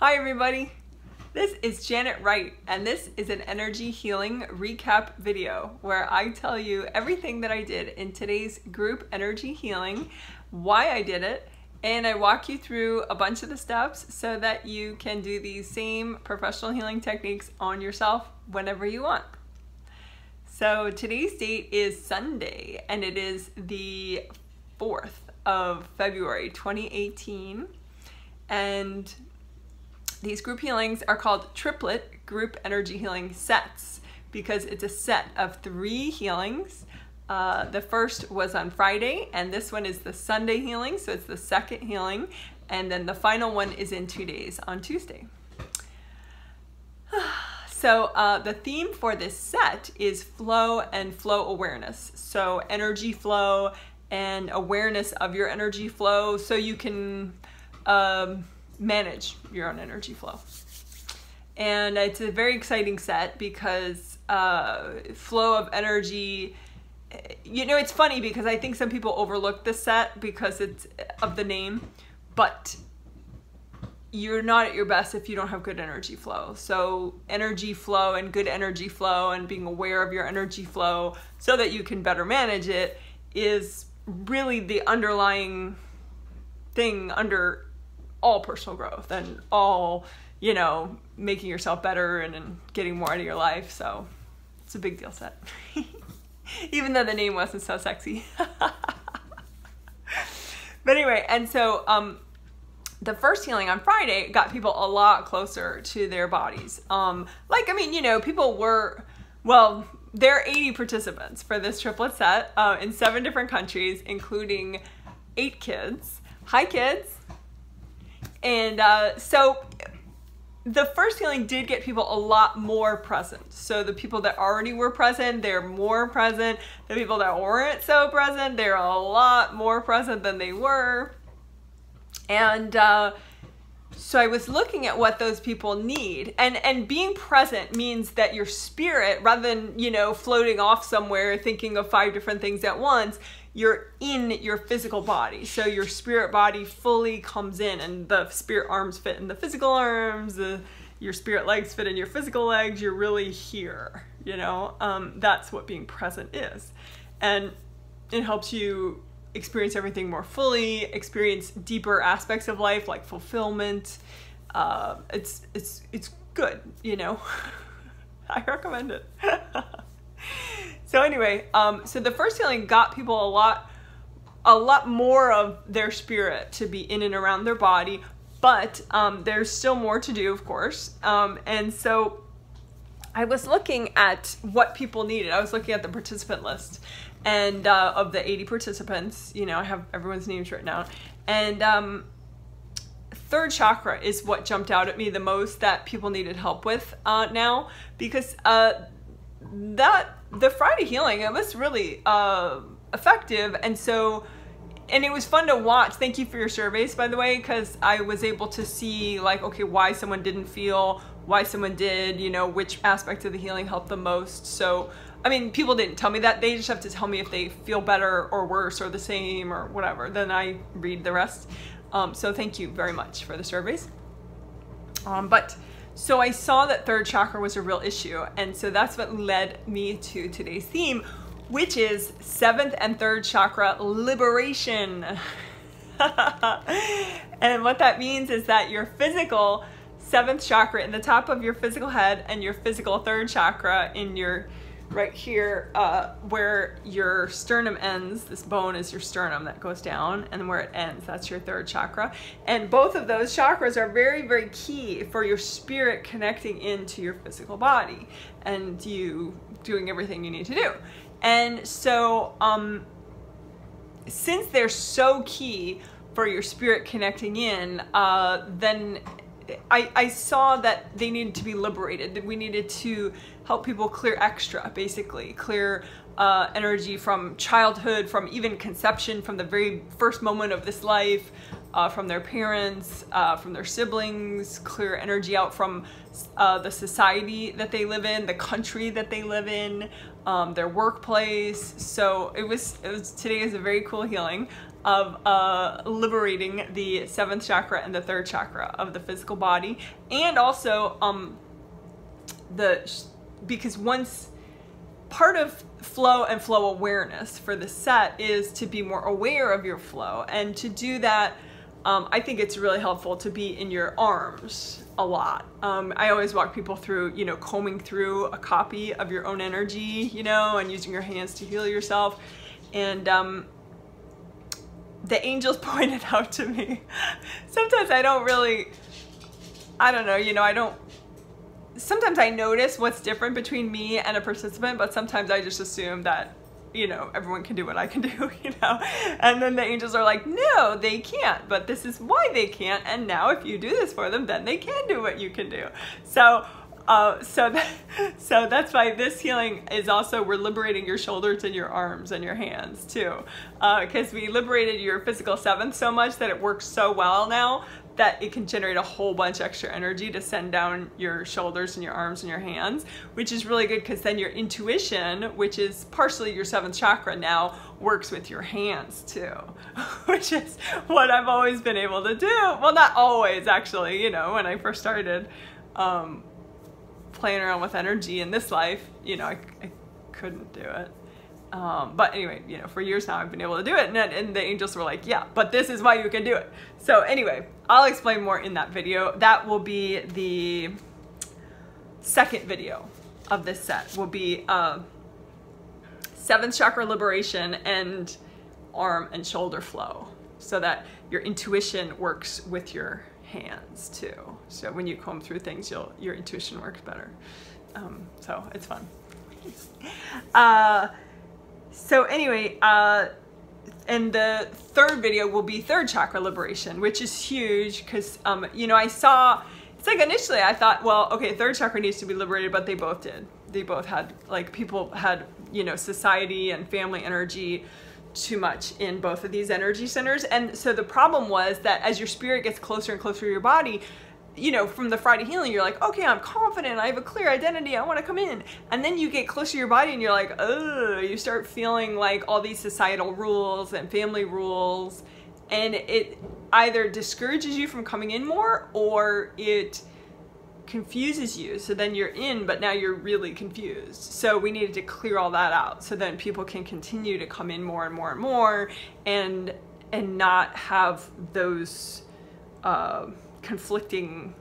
Hi everybody, this is Janet Wright and this is an energy healing recap video where I tell you everything that I did in today's group energy healing, why I did it, and I walk you through a bunch of the steps so that you can do these same professional healing techniques on yourself whenever you want. So today's date is Sunday and it is the 4th of February 2018, and these group healings are called triplet group energy healing sets because it's a set of 3 healings. The first was on Friday and this one is the Sunday healing, so it's the second healing, and then the final one is in 2 days on Tuesday. So the theme for this set is flow and flow awareness. So energy flow and awareness of your energy flow so you can manage your own energy flow. And it's a very exciting set because flow of energy, you know, it's funny because I think some people overlook this set because it's of the name, but you're not at your best if you don't have good energy flow. So energy flow and good energy flow and being aware of your energy flow so that you can better manage it is really the underlying thing under all personal growth and all, you know, making yourself better and getting more out of your life. So it's a big deal set. Even though the name wasn't so sexy. But anyway, and so the first healing on Friday got people a lot closer to their bodies. Like, I mean, you know, people were, well, there are 80 participants for this triplet set in 7 different countries, including 8 kids. Hi, kids. And so the first healing did get people a lot more present. So the people that already were present, they're more present. The people that weren't so present, they're a lot more present than they were. And so I was looking at what those people need. And being present means that your spirit, rather than, you know, floating off somewhere thinking of 5 different things at once, you're in your physical body. So your spirit body fully comes in, and the spirit arms fit in the physical arms, your spirit legs fit in your physical legs. You're really here, you know? That's what being present is. And it helps you experience everything more fully, experience deeper aspects of life like fulfillment. It's good, you know? I recommend it. So anyway, so the first healing got people a lot more of their spirit to be in and around their body, but there's still more to do, of course. And so I was looking at what people needed. I was looking at the participant list, and of the 80 participants, you know, I have everyone's names written down. And third chakra is what jumped out at me the most that people needed help with now, because the Friday healing, it was really effective. And so, and it was fun to watch. Thank you for your surveys, by the way, because I was able to see, like, okay, why someone didn't feel, why someone did, you know, which aspect of the healing helped the most. So, I mean, people didn't tell me that. They just have to tell me if they feel better or worse or the same or whatever. Then I read the rest. So thank you very much for the surveys. So I saw that third chakra was a real issue, and so that's what led me to today's theme, which is 7th and 3rd chakra liberation. And what that means is that your physical 7th chakra in the top of your physical head and your physical 3rd chakra in your right here, where your sternum ends, this bone is your sternum that goes down, and where it ends, that's your 3rd chakra. And both of those chakras are very, very key for your spirit connecting into your physical body and you doing everything you need to do. And so, since they're so key for your spirit connecting in, then I saw that they needed to be liberated, that we needed to help people clear extra, basically clear energy from childhood, from even conception, from the very first moment of this life, from their parents, from their siblings, clear energy out from the society that they live in, the country that they live in, their workplace. So it was today is a very cool healing. of liberating the 7th chakra and the 3rd chakra of the physical body, and also because once part of flow and flow awareness for the set is to be more aware of your flow, and to do that I think it's really helpful to be in your arms a lot. I always walk people through, you know, combing through a copy of your own energy, you know, and using your hands to heal yourself. And the angels pointed out to me, sometimes I don't know, you know, sometimes I notice what's different between me and a participant, but sometimes I just assume that, you know, everyone can do what I can do, you know. And then the angels are like, no, they can't, but this is why they can't. And now if you do this for them, then they can do what you can do. So that's why this healing is also, we're liberating your shoulders and your arms and your hands too. Because we liberated your physical 7th so much that it works so well now that it can generate a whole bunch extra energy to send down your shoulders and your arms and your hands, which is really good because then your intuition, which is partially your 7th chakra now, works with your hands too, which is what I've always been able to do. Well, not always actually, you know, when I first started playing around with energy in this life, you know, I couldn't do it. But anyway, you know, for years now I've been able to do it, and the angels were like, yeah, but this is why you can do it. So anyway, I'll explain more in that video. That will be the 2nd video of this set, will be 7th chakra liberation and arm and shoulder flow, so that your intuition works with your hands too. So when you comb through things, your intuition works better. So it's fun. So anyway, and the 3rd video will be 3rd chakra liberation, which is huge because, you know, it's like initially I thought, well, okay, 3rd chakra needs to be liberated, but they both did. They both had, like, people had, you know, society and family energy too much in both of these energy centers. And so the problem was that as your spirit gets closer and closer to your body, you know, from the Friday healing, you're like, okay, I'm confident, I have a clear identity, I want to come in. And then you get closer to your body and you're like, oh, you start feeling like all these societal rules and family rules, and it either discourages you from coming in more or it confuses you. So then you're in, but now you're really confused. So we needed to clear all that out so then people can continue to come in more and more and more, and not have those conflicting,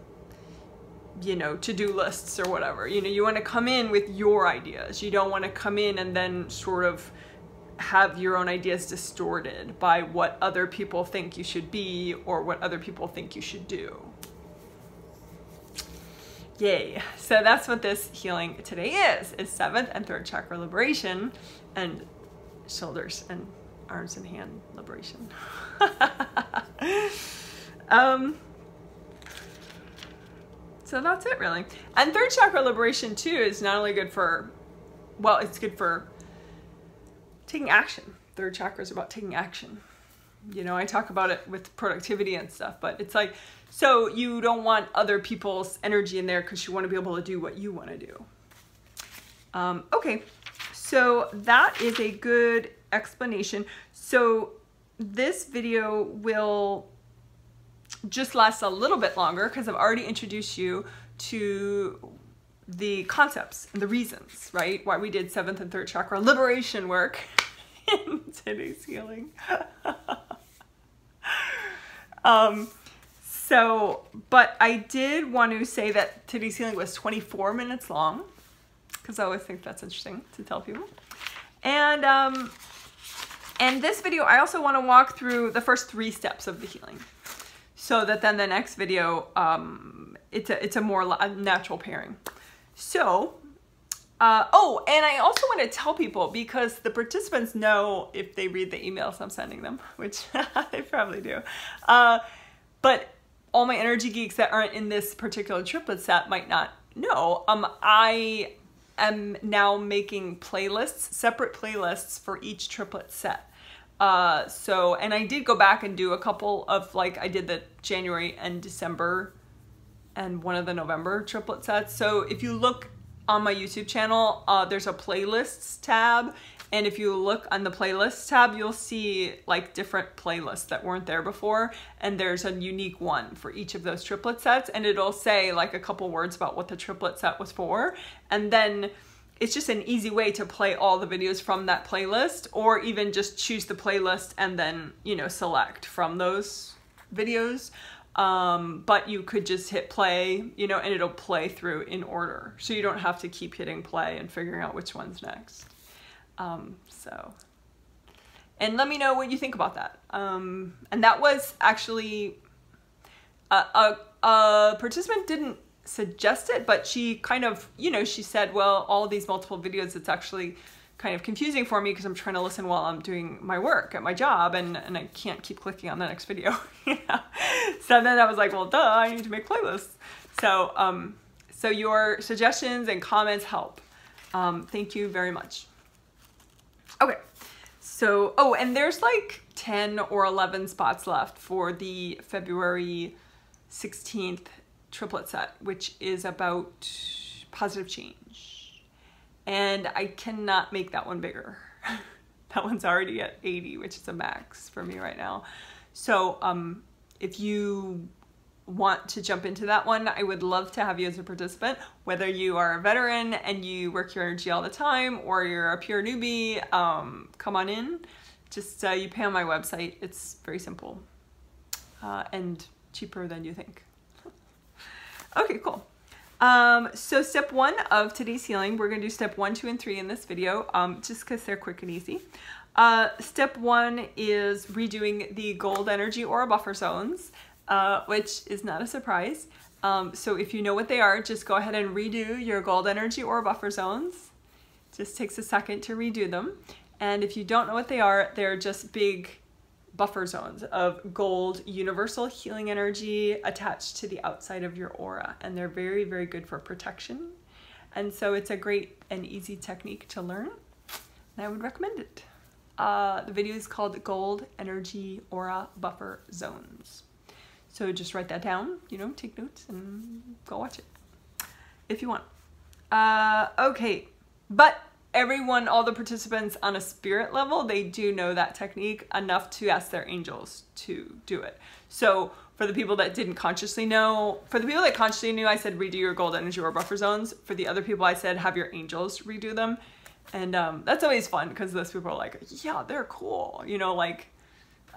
you know, to-do lists or whatever. You know, you want to come in with your ideas. You don't want to come in and then sort of have your own ideas distorted by what other people think you should be or what other people think you should do. Yay. So that's what this healing today is 7th and 3rd chakra liberation and shoulders and arms and hand liberation. So that's it really. And 3rd chakra liberation too is not only good for, well, it's good for taking action. 3rd chakra is about taking action. You know, I talk about it with productivity and stuff, but it's like, so you don't want other people's energy in there because you want to be able to do what you want to do. Okay, so that is a good explanation. So this video will just last a little bit longer because I've already introduced you to the concepts and the reasons, right? Why we did 7th and 3rd chakra liberation work in today's healing. But I did want to say that today's healing was 24 minutes long because I always think that's interesting to tell people. And this video, I also want to walk through the first 3 steps of the healing, so that then the next video, it's a more natural pairing. So, oh, and I also want to tell people, because the participants know if they read the emails I'm sending them, which they probably do. But all my energy geeks that aren't in this particular triplet set might not know. I am now making playlists, separate playlists for each triplet set. And I did go back and do a couple of, like, I did the January and December and one of the November triplet sets. So if you look on my YouTube channel, there's a playlists tab. And if you look on the playlists tab, you'll see like different playlists that weren't there before. And there's a unique one for each of those triplet sets. And it'll say like a couple words about what the triplet set was for. And then it's just an easy way to play all the videos from that playlist, or even just choose the playlist and then, you know, select from those videos. But you could just hit play, you know, and it'll play through in order. So you don't have to keep hitting play and figuring out which one's next. And let me know what you think about that. And that was actually, a participant didn't suggest it, but she kind of, you know, she said, well, all these multiple videos, it's actually kind of confusing for me because I'm trying to listen while I'm doing my work at my job, and I can't keep clicking on the next video. You know? So then I was like, well, duh, I need to make playlists. So, so your suggestions and comments help. Thank you very much. Okay, so, oh, and there's like 10 or 11 spots left for the February 16th triplet set, which is about positive change. And I cannot make that one bigger. That one's already at 80, which is a max for me right now. So if you want to jump into that one, I would love to have you as a participant, whether you are a veteran and you work your energy all the time, or you're a pure newbie. Come on in. Just you pay on my website. It's very simple and cheaper than you think. Okay, cool. So step 1 of today's healing, we're going to do step 1, 2, and 3 in this video, just because they're quick and easy. Step 1 is redoing the gold energy aura buffer zones, which is not a surprise. So if you know what they are, just go ahead and redo your gold energy aura buffer zones. Just takes a second to redo them. And if you don't know what they are, they're just big buffer zones of gold universal healing energy attached to the outside of your aura, and they're very, very good for protection. And so it's a great and easy technique to learn, and I would recommend it. The video is called Gold Energy Aura Buffer Zones. So just write that down, you know, take notes and go watch it if you want. Okay, but everyone, all the participants on a spirit level, they do know that technique enough to ask their angels to do it. So for the people that didn't consciously know, for the people that consciously knew, I said redo your gold energy or buffer zones. For the other people, I said have your angels redo them. And that's always fun because those people are like, yeah, they're cool. You know, like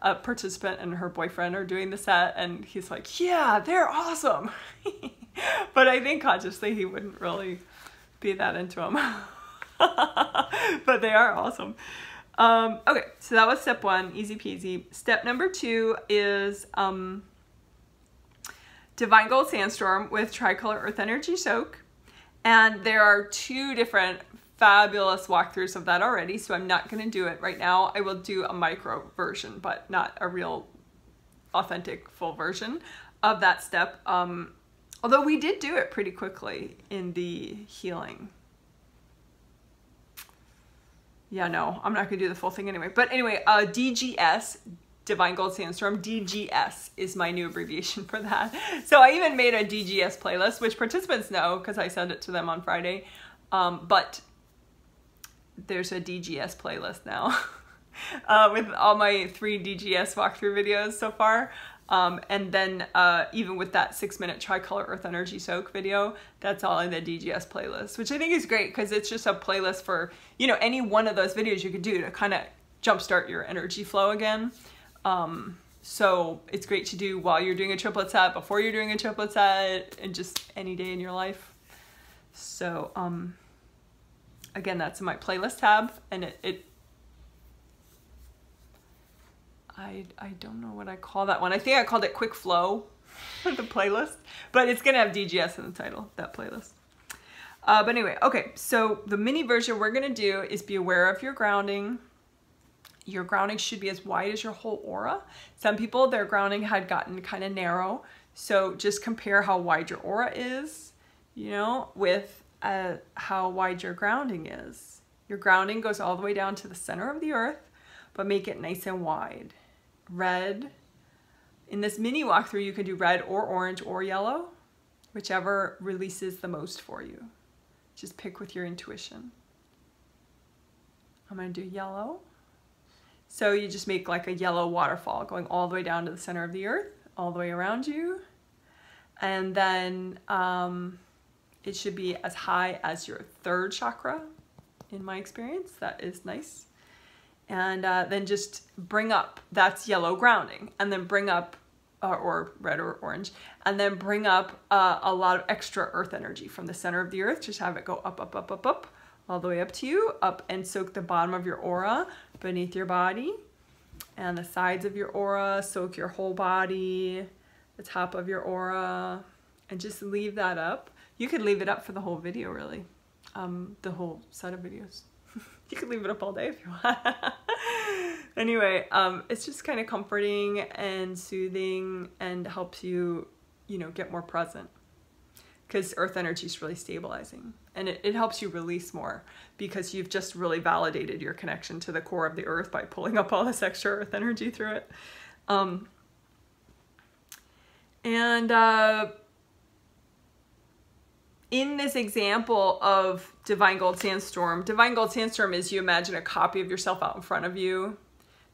a participant and her boyfriend are doing the set and he's like, yeah, they're awesome. But I think consciously he wouldn't really be that into them. But they are awesome. Okay, so that was step 1, easy peasy. Step number 2 is Divine Gold Sandstorm with Tricolor Earth Energy Soak. And there are 2 different fabulous walkthroughs of that already, so I'm not going to do it right now. I will do a micro version, but not a real authentic full version of that step. Although we did do it pretty quickly in the healing. Yeah, no, I'm not going to do the full thing anyway. But anyway, DGS, Divine Gold Sandstorm, DGS is my new abbreviation for that. So I even made a DGS playlist, which participants know because I sent it to them on Friday. But there's a DGS playlist now with all my 3 DGS walkthrough videos so far. And then even with that 6-minute Tricolor Earth Energy Soak video, that's all in the DGS playlist, which I think is great because it's just a playlist for, you know, any one of those videos you could do to kind of jumpstart your energy flow again. So it's great to do while you're doing a triplet set, before you're doing a triplet set, and just any day in your life. So again, that's in my playlist tab, and I don't know what I call that one. I think I called it Quick Flow, the playlist, but it's gonna have DGS in the title, that playlist. But anyway, okay, so the mini version we're gonna do is be aware of your grounding. Your grounding should be as wide as your whole aura. Some people, their grounding had gotten kind of narrow, so just compare how wide your aura is, you know, with how wide your grounding is. Your grounding goes all the way down to the center of the earth, but make it nice and wide. Red. In this mini walkthrough, you can do red or orange or yellow, whichever releases the most for you. Just pick with your intuition. I'm going to do yellow. So you just make like a yellow waterfall going all the way down to the center of the earth, all the way around you. And then it should be as high as your third chakra, in my experience. That is nice. And then just bring up, that's yellow grounding, and then bring up, or red or orange, and then bring up a lot of extra earth energy from the center of the earth. Just have it go up, up, up, up, up, all the way up to you, up, and soak the bottom of your aura beneath your body, and the sides of your aura, soak your whole body, the top of your aura, and just leave that up. You could leave it up for the whole video, really, the whole set of videos. You could leave it up all day if you want. Anyway, it's just kind of comforting and soothing and helps you, you know, get more present, because earth energy is really stabilizing, and it helps you release more because you've just really validated your connection to the core of the earth by pulling up all this extra earth energy through it. In this example of Divine Gold Sandstorm is, you imagine a copy of yourself out in front of you.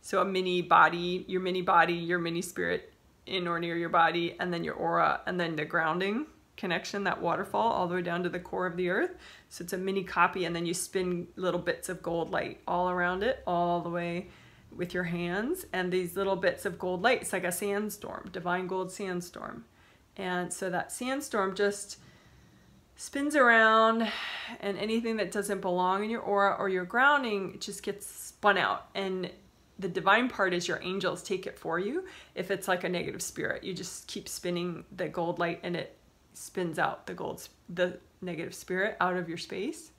So a mini body, your mini spirit in or near your body, and then your aura, and then the grounding connection, that waterfall all the way down to the core of the earth. So it's a mini copy, and then you spin little bits of gold light all around it, all the way with your hands. And these little bits of gold light, it's like a sandstorm, Divine Gold Sandstorm. And so that sandstorm just spins around, and anything that doesn't belong in your aura or your grounding just gets spun out. And the divine part is your angels take it for you. If it's like a negative spirit, you just keep spinning the gold light, and it spins out the negative spirit out of your space.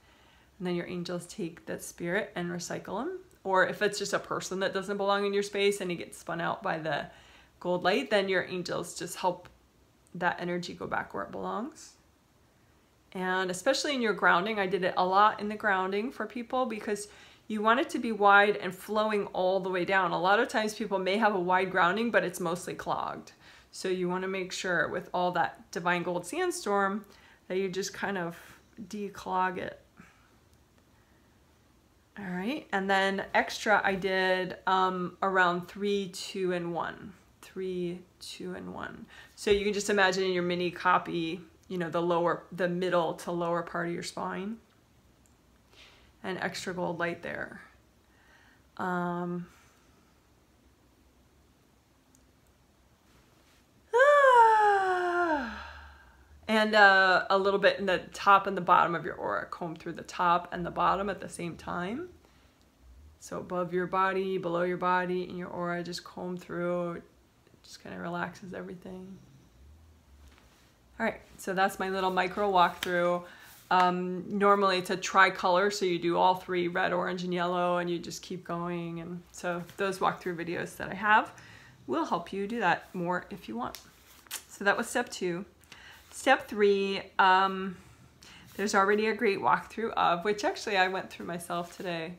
And then your angels take that spirit and recycle them. Or if it's just a person that doesn't belong in your space and he gets spun out by the gold light, then your angels just help that energy go back where it belongs. And especially in your grounding, I did it a lot in the grounding for people, because you want it to be wide and flowing all the way down. A lot of times people may have a wide grounding, but it's mostly clogged. So you want to make sure with all that Divine Gold Sandstorm that you just kind of declog it. All right, and then extra I did around 3, 2, and 1. 3, 2, and 1. So you can just imagine in your mini copy, you know, the middle to lower part of your spine, and extra gold light there. And a little bit in the top and the bottom of your aura. Comb through the top and the bottom at the same time. So above your body, below your body, in your aura, just comb through. It just kind of relaxes everything. All right, so that's my little micro walkthrough. Normally it's a tricolor, so you do all 3, red, orange, and yellow, and you just keep going. And so those walkthrough videos that I have will help you do that more if you want. So that was step 2. Step 3, there's already a great walkthrough of, which actually I went through myself today.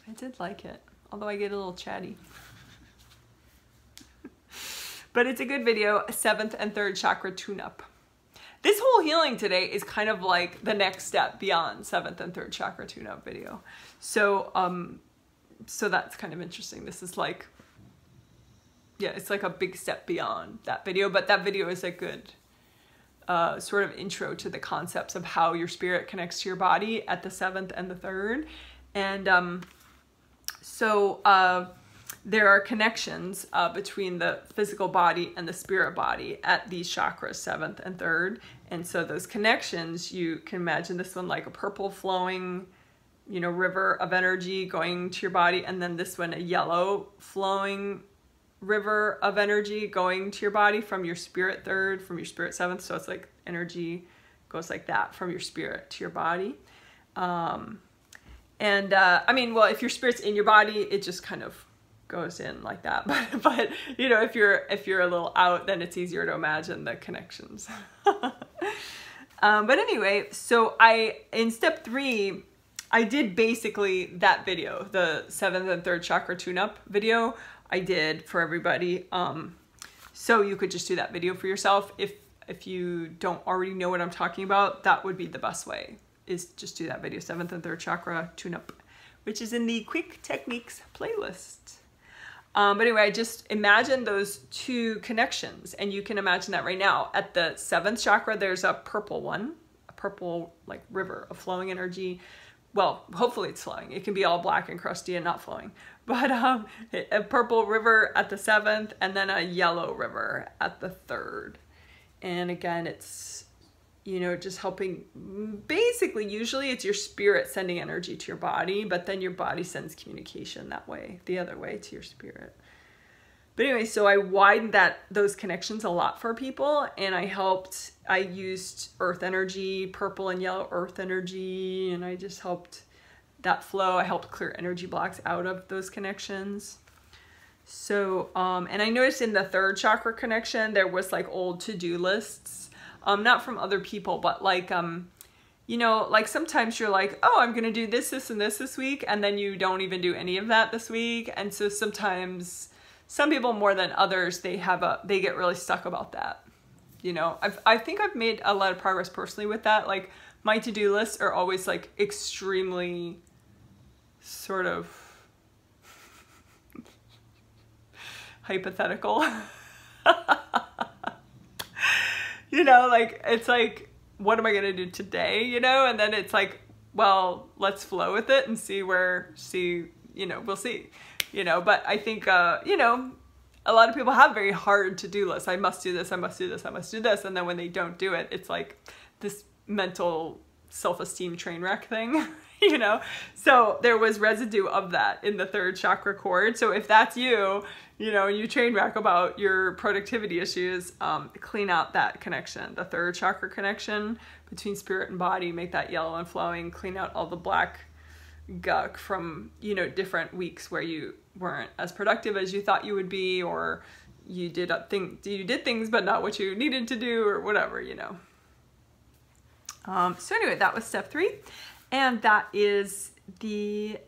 I did like it, although I get a little chatty. But it's a good video, 7th and 3rd chakra tune-up. This whole healing today is kind of like the next step beyond 7th and 3rd chakra tune-up video. So, so that's kind of interesting. This is like, yeah, it's like a big step beyond that video, but that video is a good sort of intro to the concepts of how your spirit connects to your body at the 7th and the 3rd. And there are connections between the physical body and the spirit body at these chakras, 7th and 3rd. And so those connections, you can imagine this one like a purple flowing, you know, river of energy going to your body. And then this one, a yellow flowing river of energy going to your body from your spirit 3rd, from your spirit 7th. So it's like energy goes like that from your spirit to your body. I mean, well, if your spirit's in your body, it just kind of goes in like that. But you know, if you're a little out, then it's easier to imagine the connections. But anyway, so in step 3, I did basically that video, the 7th and 3rd chakra tune-up video I did for everybody. So you could just do that video for yourself if if you don't already know what I'm talking about, that would be the best way, is just do that video, 7th and 3rd chakra tune-up, which is in the Quick Techniques playlist. But anyway, I just imagine those two connections, and you can imagine that right now. At the 7th chakra, there's a purple one, a purple like river of flowing energy. Well, hopefully it's flowing. It can be all black and crusty and not flowing. But a purple river at the 7th, and then a yellow river at the 3rd. And again, it's, you know, just helping, basically, usually it's your spirit sending energy to your body, but then your body sends communication that way, the other way to your spirit. But anyway, so I widened those connections a lot for people, and I used earth energy, purple and yellow earth energy, and I just helped that flow. I helped clear energy blocks out of those connections. So, and I noticed in the 3rd chakra connection, there was like old to-do lists, not from other people, but like, you know, like sometimes you're like, oh, I'm going to do this, this, and this week. And then you don't even do any of that this week. And so sometimes some people more than others, they get really stuck about that. You know, I think I've made a lot of progress personally with that. Like my to-do lists are always like extremely sort of hypothetical. You know, like, it's like, what am I going to do today? You know, and then it's like, well, let's flow with it and you know, we'll see, you know, but I think, you know, a lot of people have very hard to-do lists. I must do this, I must do this, I must do this. And then when they don't do it, it's like this mental self-esteem train wreck thing, you know? So there was residue of that in the 3rd chakra cord. So if that's you, you know, you train wreck about your productivity issues, clean out that connection, the 3rd chakra connection between spirit and body, make that yellow and flowing, clean out all the black gunk from, you know, different weeks where you weren't as productive as you thought you would be, or you did things but not what you needed to do, or whatever, you know. So anyway, that was step 3, and that is the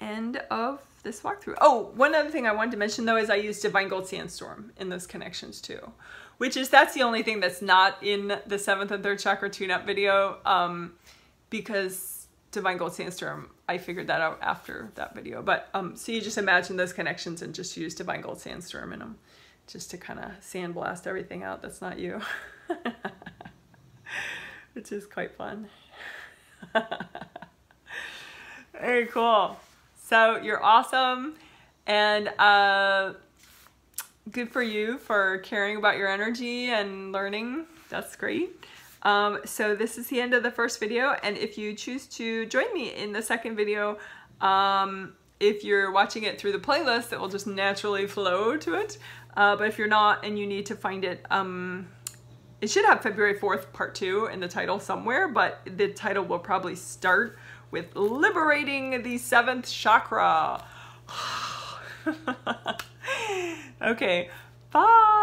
end of this walkthrough. Oh, one other thing I wanted to mention though is I used Divine Gold Sandstorm in those connections too, that's the only thing that's not in the 7th and 3rd chakra tune-up video, because Divine Gold Sandstorm, I figured that out after that video. But so you just imagine those connections and just use Divine Gold Sandstorm in them, just to kind of sandblast everything out that's not you. Which is quite fun. Very cool. So you're awesome, and good for you for caring about your energy and learning. That's great. So this is the end of the first video, and if you choose to join me in the second video, if you're watching it through the playlist, it will just naturally flow to it. But if you're not and you need to find it, it should have February 4th part 2 in the title somewhere, but the title will probably start with Liberating the 7th chakra. Okay, bye.